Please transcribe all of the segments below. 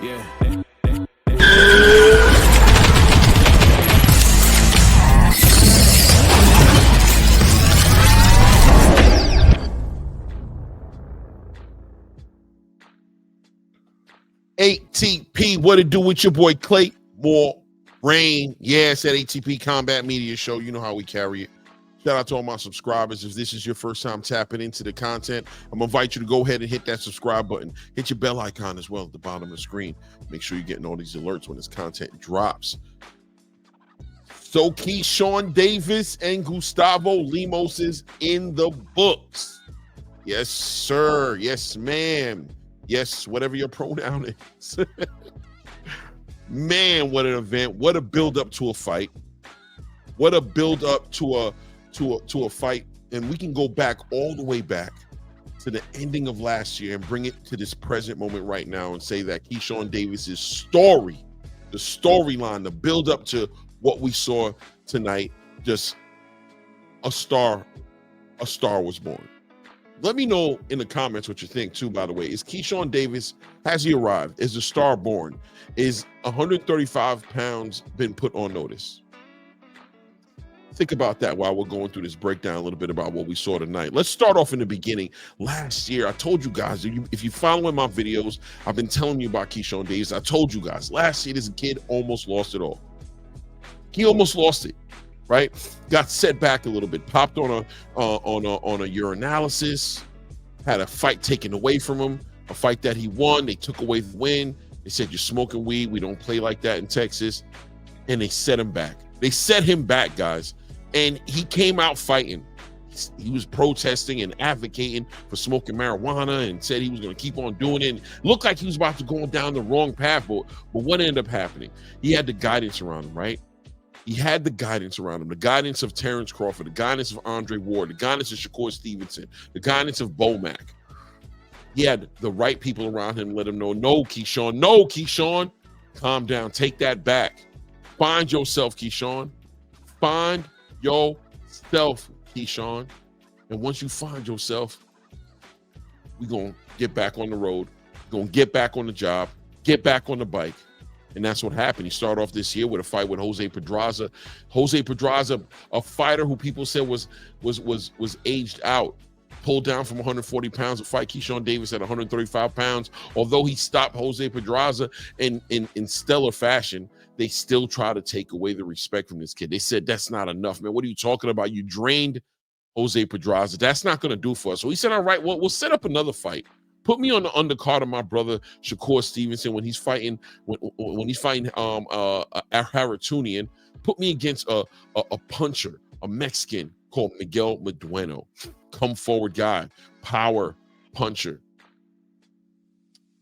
Yeah. 8TP, what it do with your boy Clay? More rain. Yeah, it's that ATP Combat Media Show. You know how we carry it. Shout out to all my subscribers. If this is your first time tapping into the content, I'm gonna invite you to go ahead and hit that subscribe button. Hit your bell icon as well at the bottom of the screen. Make sure you're getting all these alerts when this content drops. So Keyshawn Davis and Gustavo Lemos is in the books. Yes, sir. Yes, ma'am. Yes, whatever your pronoun is. Man, what an event. What a build up to a fight. What a build up to a fight. And we can go back all the way back to the ending of last year and bring it to this present moment right now and say that Keyshawn Davis's story, the storyline, the build up to what we saw tonight, just a star was born. Let me know in the comments what you think too, by the way. Is Keyshawn Davis, has he arrived? Is the star born? Is 135 pounds been put on notice? Think about that while we're going through this breakdown a little bit about what we saw tonight. Let's start off in the beginning. Last year, I told you guys, if you're following my videos, I've been telling you about Keyshawn Davis. I told you guys, last year, this kid almost lost it all. He almost lost it. Right, got set back a little bit, popped on a urinalysis, had a fight taken away from him, a fight that he won. They took away the win. They said, you're smoking weed. We don't play like that in Texas. And they set him back. They set him back, guys. And he came out fighting. He was protesting and advocating for smoking marijuana and said he was going to keep on doing it. And looked like he was about to go down the wrong path. But what ended up happening? He had the guidance around him, right? He had the guidance around him, the guidance of Terrence Crawford, the guidance of Andre Ward, the guidance of Shakur Stevenson, the guidance of Bomac. He had the right people around him, let him know, no, Keyshawn, calm down, take that back. Find yourself, Keyshawn. Find yourself, Keyshawn. And once you find yourself, we're going to get back on the road, going to get back on the job, get back on the bike. And that's what happened. He started off this year with a fight with Jose Pedraza. Jose Pedraza, a fighter who people said was aged out, pulled down from 140 pounds to fight Keyshawn Davis at 135 pounds. Although he stopped Jose Pedraza in stellar fashion, they still try to take away the respect from this kid. They said, that's not enough, man. What are you talking about? You drained Jose Pedraza. That's not going to do for us. So he said, all right, well, we'll set up another fight. Put me on the undercard of my brother Shakur Stevenson when he's fighting Haratunian. Put me against a puncher, a Mexican called Miguel Medueno. Come forward guy, power puncher.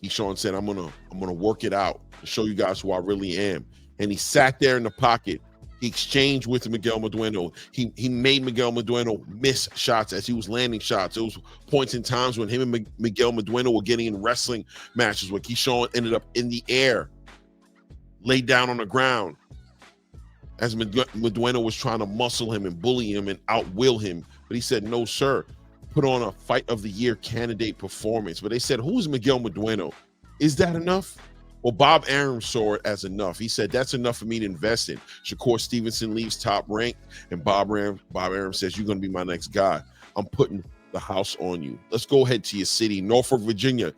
Keyshawn said, I'm gonna work it out to show you guys who I really am. And he sat there in the pocket. He exchanged with Miguel Medueno. He made Miguel Medueno miss shots as he was landing shots. There was points in times when him and Miguel Medueno were getting in wrestling matches where Keyshawn ended up in the air, laid down on the ground, as Medueno was trying to muscle him and bully him and outwill him. But he said, no, sir. Put on a Fight of the Year candidate performance. But they said, who's Miguel Medueno? Is that enough? Well, Bob Arum saw it as enough. He said, that's enough for me to invest in. Shakur Stevenson leaves top rank, and Bob Arum says, you're going to be my next guy. I'm putting the house on you. Let's go ahead to your city, Norfolk, Virginia.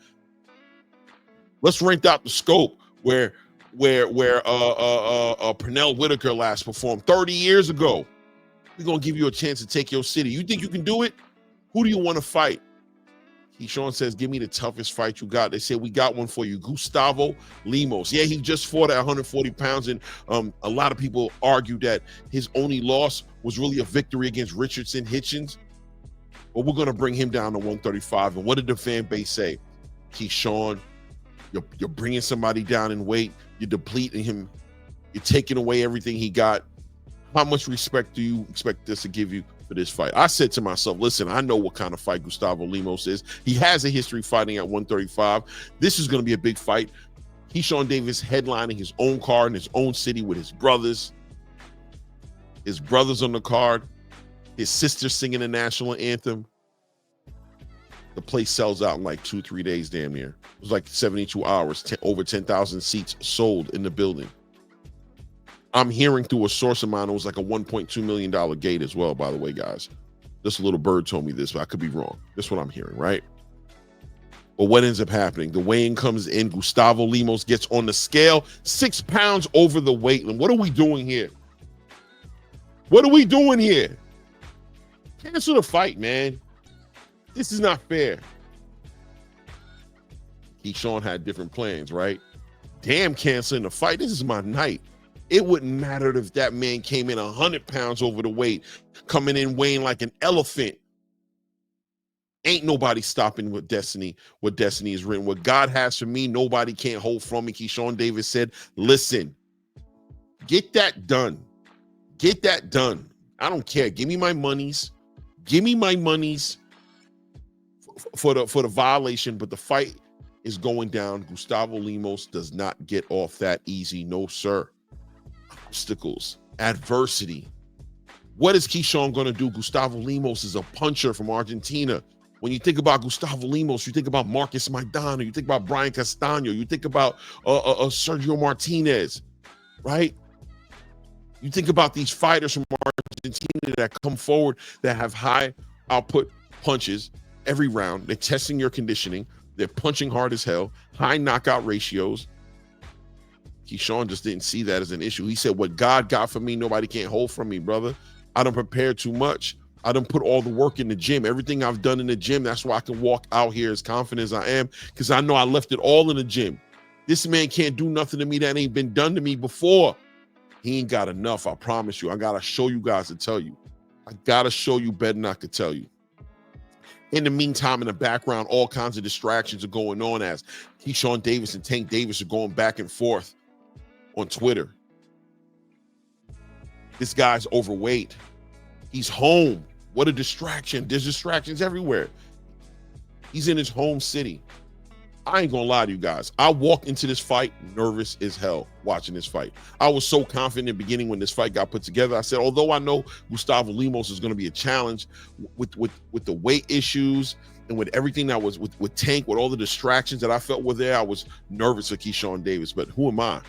Let's rent out the scope where Pernell Whitaker last performed 30 years ago. We're going to give you a chance to take your city. You think you can do it? Who do you want to fight? Keyshawn says, give me the toughest fight you got. They said, we got one for you. Gustavo Lemos. Yeah, he just fought at 140 pounds, and a lot of people argue that his only loss was really a victory against Richardson Hitchens. But we're going to bring him down to 135. And what did the fan base say? Keyshawn, you're bringing somebody down in weight. You're depleting him. You're taking away everything he got. How much respect do you expect us to give you for this fight? I said to myself, listen, I know what kind of fight Gustavo Lemos is. He has a history fighting at 135. This is going to be a big fight. Keyshawn Davis headlining his own card in his own city with his brothers. His brothers on the card. His sister singing the national anthem. The place sells out in like 2-3 days, damn near. It was like 72 hours, over 10,000 seats sold in the building. I'm hearing through a source of mine, it was like a $1.2 million gate as well, by the way, guys. This little bird told me this, but I could be wrong. That's what I'm hearing, right? But what ends up happening? The weigh-in comes in. Gustavo Lemos gets on the scale, 6 pounds over the weight limit. What are we doing here? What are we doing here? Cancel the fight, man. This is not fair. Keyshawn had different plans, right? Damn, canceling the fight. This is my night. It wouldn't matter if that man came in 100 pounds over the weight, coming in weighing like an elephant. Ain't nobody stopping what destiny is written. What God has for me, nobody can't hold from me. Keyshawn Davis said, listen, get that done. Get that done. I don't care. Give me my monies. Give me my monies for the violation, but the fight is going down. Gustavo Lemos does not get off that easy. No, sir. Obstacles, adversity. What is Keyshawn going to do? Gustavo Lemos is a puncher from Argentina. When you think about Gustavo Lemos, you think about Marcus Maidana, you think about Brian Castano, you think about Sergio Martinez, right? You think about these fighters from Argentina that come forward that have high output punches every round. They're testing your conditioning. They're punching hard as hell, high knockout ratios. Keyshawn just didn't see that as an issue. He said, what God got for me, nobody can't hold from me, brother. I done prepared too much. I done put all the work in the gym. Everything I've done in the gym, that's why I can walk out here as confident as I am, because I know I left it all in the gym. This man can't do nothing to me that ain't been done to me before. He ain't got enough, I promise you. I got to show you guys to tell you. I got to show you better than I could tell you. In the meantime, in the background, all kinds of distractions are going on as Keyshawn Davis and Tank Davis are going back and forth on Twitter. This guy's overweight. He's home. What a distraction. There's distractions everywhere. He's in his home city. I ain't gonna lie to you guys. I walked into this fight nervous as hell watching this fight. I was so confident in the beginning when this fight got put together. I said, although I know Gustavo Lemos is gonna be a challenge with the weight issues and with everything that was with Tank, with all the distractions that I felt were there, I was nervous for Keyshawn Davis. But who am I?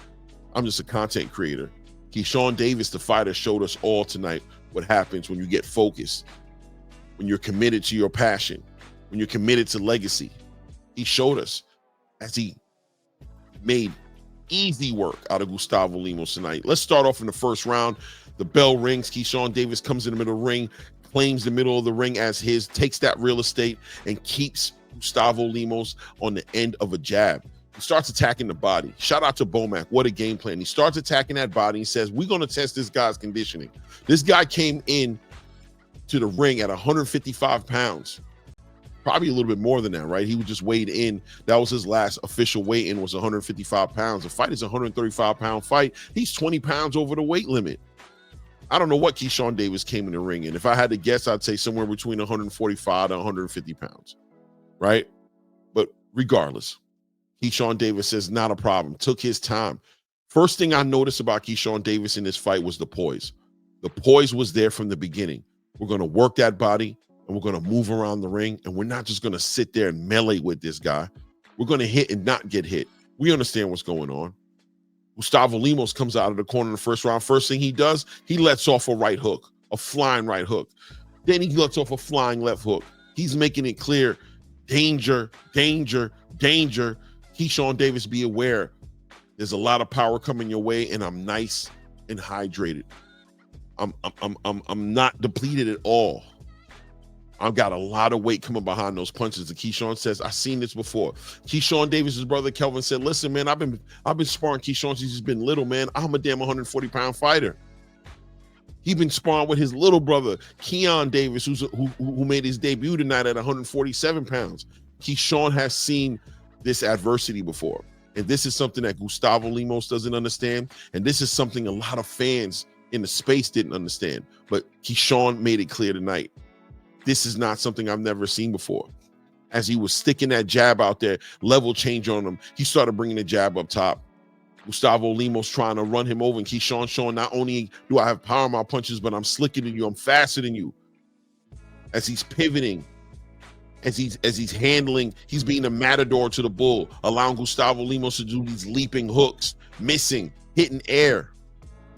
I'm just a content creator. Keyshawn Davis, the fighter, showed us all tonight what happens when you get focused, when you're committed to your passion, when you're committed to legacy. He showed us as he made easy work out of Gustavo Lemos tonight. Let's start off in the first round. The bell rings. Keyshawn Davis comes in the middle of the ring, claims the middle of the ring as his, takes that real estate, and keeps Gustavo Lemos on the end of a jab. He starts attacking the body. Shout out to Bomac. What a game plan. He starts attacking that body. He says, we're going to test this guy's conditioning. This guy came in to the ring at 155 pounds. Probably a little bit more than that, right? He was just weighed in. That was his last official weigh-in, was 155 pounds. The fight is a 135-pound fight. He's 20 pounds over the weight limit. I don't know what Keyshawn Davis came in the ring in. If I had to guess, I'd say somewhere between 145 and 150 pounds, right? But regardless, Keyshawn Davis says, not a problem. Took his time. First thing I noticed about Keyshawn Davis in this fight was the poise. The poise was there from the beginning. We're going to work that body, and we're going to move around the ring, and we're not just going to sit there and melee with this guy. We're going to hit and not get hit. We understand what's going on. Gustavo Lemos comes out of the corner in the first round. First thing he does, he lets off a right hook, a flying right hook. Then he lets off a flying left hook. He's making it clear, danger, danger, danger. Keyshawn Davis, be aware. There's a lot of power coming your way, and I'm nice and hydrated. I'm not depleted at all. I've got a lot of weight coming behind those punches. And Keyshawn says, I've seen this before. Keyshawn Davis's brother Kelvin said, listen, man, I've been sparring Keyshawn since he's been little, man. I'm a damn 140-pound fighter. He's been sparring with his little brother, Keon Davis, who made his debut tonight at 147 pounds. Keyshawn has seen this adversity before. And this is something that Gustavo Lemos doesn't understand. And this is something a lot of fans in the space didn't understand. But Keyshawn made it clear tonight. This is not something I've never seen before. as he was sticking that jab out there, level change on him. He started bringing the jab up top. Gustavo Lemos trying to run him over, and Keyshawn showing not only do I have power in my punches, but I'm slicker than you, I'm faster than you. As he's pivoting, as he's handling, he's being a matador to the bull, allowing Gustavo Lemos to do these leaping hooks, missing, hitting air,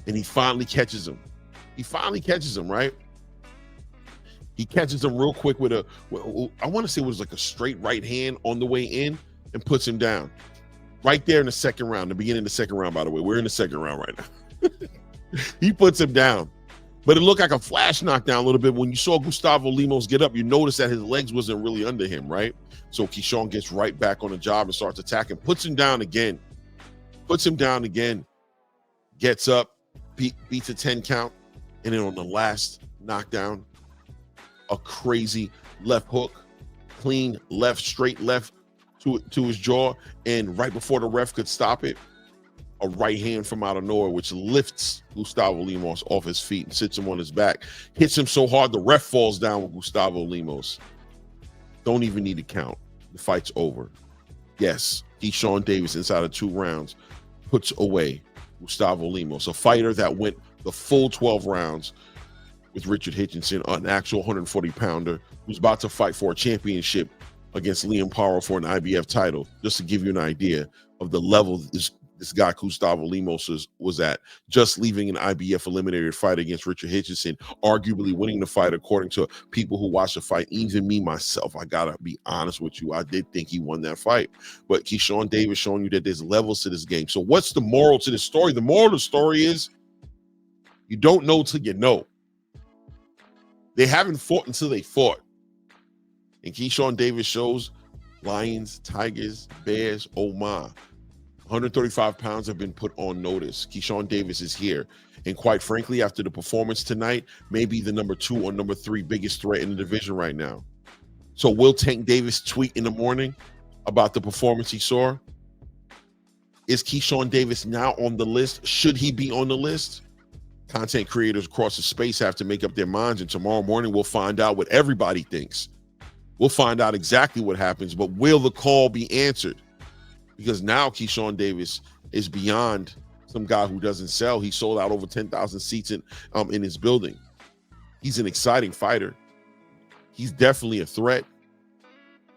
and he finally catches him. He finally catches him, right? He catches him real quick with I want to say it was like a straight right hand on the way in, and puts him down. Right there in the second round, the beginning of the second round, by the way. We're in the second round right now. He puts him down. But it looked like a flash knockdown a little bit. When you saw Gustavo Lemos get up, you noticed that his legs wasn't really under him, right? So Keyshawn gets right back on the job and starts attacking, puts him down again. Gets up, beats a 10 count, and then on the last knockdown, a crazy left hook, clean left, straight left to his jaw, and right before the ref could stop it, a right hand from out of nowhere, which lifts Gustavo Lemos off his feet and sits him on his back, hits him so hard the ref falls down with Gustavo Lemos. Don't even need to count. The fight's over. Yes, Keyshawn Davis inside of 2 rounds puts away Gustavo Lemos, a fighter that went the full 12 rounds with Richard Hitchinson, an actual 140-pounder who's about to fight for a championship against Liam Paro for an IBF title, just to give you an idea of the level this guy Gustavo Lemos was at, just leaving an IBF eliminated fight against Richard Hitchinson, arguably winning the fight according to people who watched the fight. Even me, myself, I gotta be honest with you, I did think he won that fight. But Keyshawn Davis showing you that there's levels to this game. So what's the moral to this story? The moral of the story is you don't know till you know. They haven't fought until they fought. And Keyshawn Davis shows lions, tigers, bears, oh my. 135 pounds have been put on notice. Keyshawn Davis is here. And quite frankly, after the performance tonight, maybe the number 2 or number 3 biggest threat in the division right now. So will Tank Davis tweet in the morning about the performance he saw? Is Keyshawn Davis now on the list? Should he be on the list? Content creators across the space have to make up their minds, and tomorrow morning we'll find out what everybody thinks. We'll find out exactly what happens, but will the call be answered? Because now Keyshawn Davis is beyond some guy who doesn't sell. He sold out over 10,000 seats in his building. He's an exciting fighter. He's definitely a threat.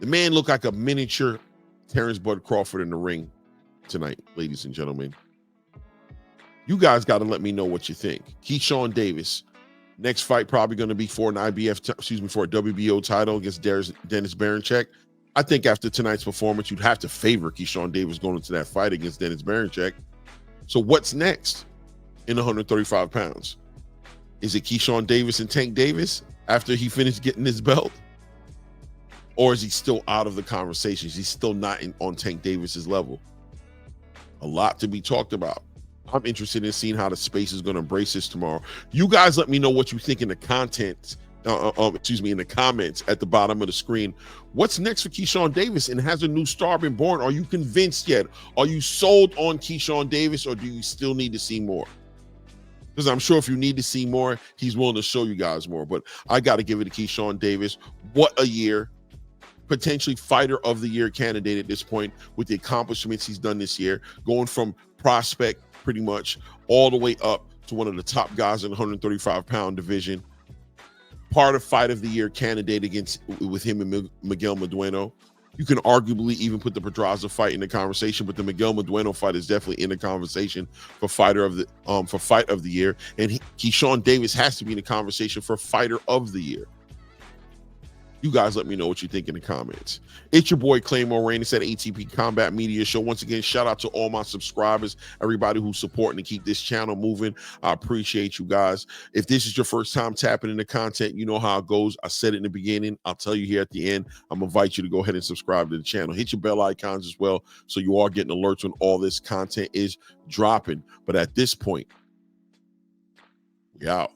The man looked like a miniature Terrence Bud Crawford in the ring tonight, ladies and gentlemen. You guys got to let me know what you think. Keyshawn Davis, next fight probably going to be for an for a WBO title against Dennis Berinchyk. I think after tonight's performance, you'd have to favor Keyshawn Davis going into that fight against Dennis Berinchyk. So what's next in 135 pounds? Is it Keyshawn Davis and Tank Davis after he finished getting his belt? Or is he still out of the conversations? He's still not on Tank Davis's level. A lot to be talked about. I'm interested in seeing how the space is going to embrace this tomorrow. You guys let me know what you think in the content. In the comments at the bottom of the screen. What's next for Keyshawn Davis, and has a new star been born? Are you convinced yet? Are you sold on Keyshawn Davis, or do you still need to see more? Because I'm sure if you need to see more, he's willing to show you guys more. But I got to give it to Keyshawn Davis. What a year. Potentially fighter of the year candidate at this point with the accomplishments he's done this year, going from prospect pretty much all the way up to one of the top guys in the 135-pound division. Part of fight of the year candidate with him and Miguel Medueno. You can arguably even put the Pedraza fight in the conversation, but the Miguel Medueno fight is definitely in the conversation for fight of the year. And Keyshawn Davis has to be in the conversation for fighter of the year. You guys let me know what you think in the comments. It's your boy Claymore Rain. It's at ATP Combat Media Show. Once again, shout out to all my subscribers, everybody who's supporting to keep this channel moving. I appreciate you guys. If this is your first time tapping into content, you know how it goes. I said it in the beginning. I'll tell you here at the end. I'm going to invite you to go ahead and subscribe to the channel. Hit your bell icons as well, so you are getting alerts when all this content is dropping. But at this point, we out.